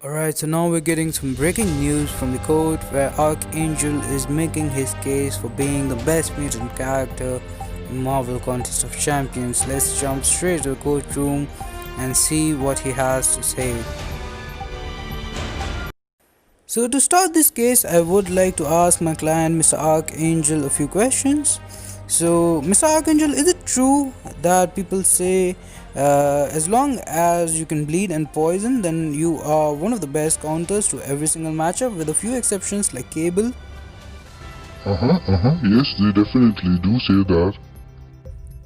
Alright, so now we're getting some breaking news from the court where Archangel is making his case for being the best mutant character in Marvel Contest of Champions. Let's jump straight to the courtroom and see what he has to say. So to start this case, I would like to ask my client Mr. Archangel a few questions. So Mr. Archangel, is it true that people say as long as you can bleed and poison, then you are one of the best counters to every single matchup, with a few exceptions like Cable? Yes, they definitely do say that.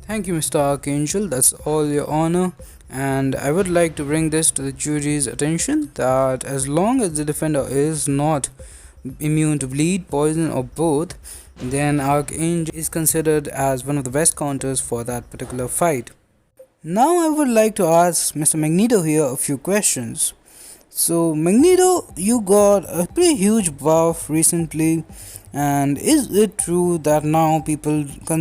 Thank you, Mr. Archangel, that's all your honor. And I would like to bring this to the jury's attention that as long as the defender is not immune to bleed, poison or both, then Archangel is considered as one of the best counters for that particular fight. Now I would like to ask Mr. Magneto here a few questions. So Magneto, you got a pretty huge buff recently, and is it true that now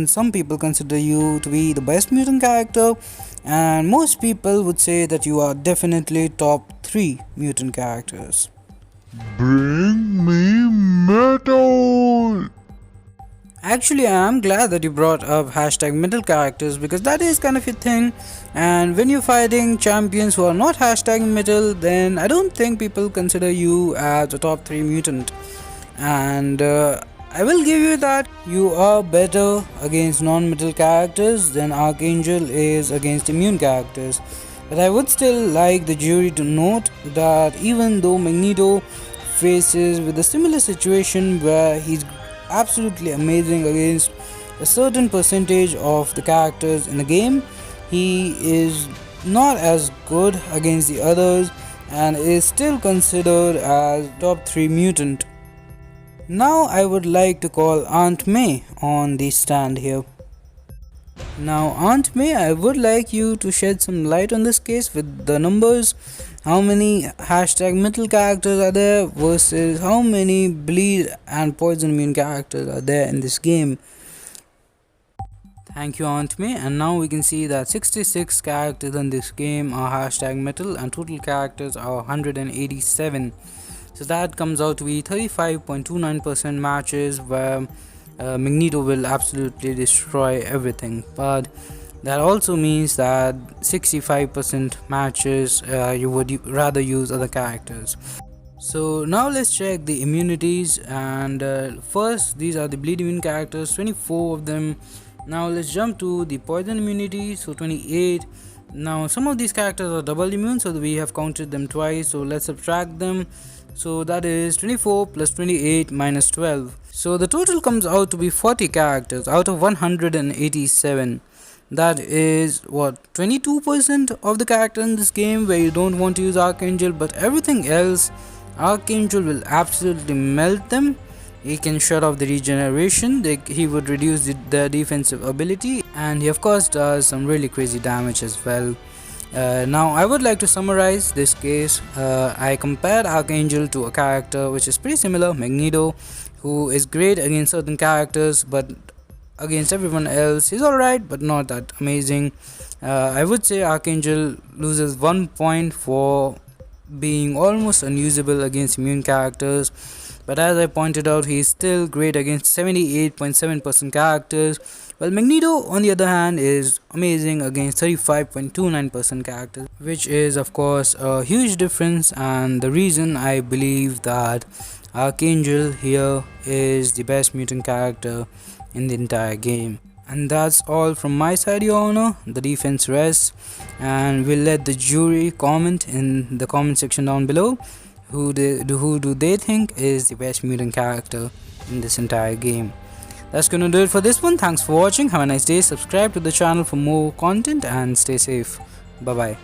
some people consider you to be the best mutant character, and most people would say that you are definitely top 3 mutant characters? Bring me metal! Actually, I am glad that you brought up hashtag metal characters, because that is kind of your thing, and when you're fighting champions who are not hashtag metal, then I don't think people consider you as a top 3 mutant. And I will give you that you are better against non-metal characters than Archangel is against immune characters. But I would still like the jury to note that even though Magneto faces with a similar situation where he's absolutely amazing against a certain percentage of the characters in the game, he is not as good against the others and is still considered as top 3 mutant. Now I would like to call Aunt May on the stand here. Now Aunt May, I would like you to shed some light on this case with the numbers. How many hashtag metal characters are there versus how many bleed and poison immune characters are there in this game? Thank you, Aunt May. And now we can see that 66 characters in this game are hashtag metal and total characters are 187. So that comes out to be 35.29% matches where Magneto will absolutely destroy everything. But that also means that 65% matches you would rather use other characters. So now let's check the immunities, and first these are the bleed immune characters, 24 of them. Now let's jump to the poison immunity, so 28. Now some of these characters are double immune, so we have counted them twice, so let's subtract them. So that is 24 plus 28 minus 12. So the total comes out to be 40 characters out of 187. That is what, 22% of the character in this game where you don't want to use Archangel, but everything else Archangel will absolutely melt them. He can shut off the regeneration, he would reduce their defensive ability, and he of course does some really crazy damage as well. Now I would like to summarize this case. I compared Archangel to a character which is pretty similar, Magneto, who is great against certain characters, but against everyone else he's alright but not that amazing. I would say Archangel loses 1 point for being almost unusable against immune characters, but as I pointed out, he is still great against 78.7% characters, while Magneto on the other hand is amazing against 35.29% characters, which is of course a huge difference, and the reason I believe that Archangel here is the best mutant character in the entire game. And that's all from my side, your honor. The defense rests, and we'll let the jury comment in the comment section down below who do they think is the best mutant character in this entire game. That's gonna do it for this one. Thanks for watching, have a nice day, subscribe to the channel for more content, and stay safe. Bye bye.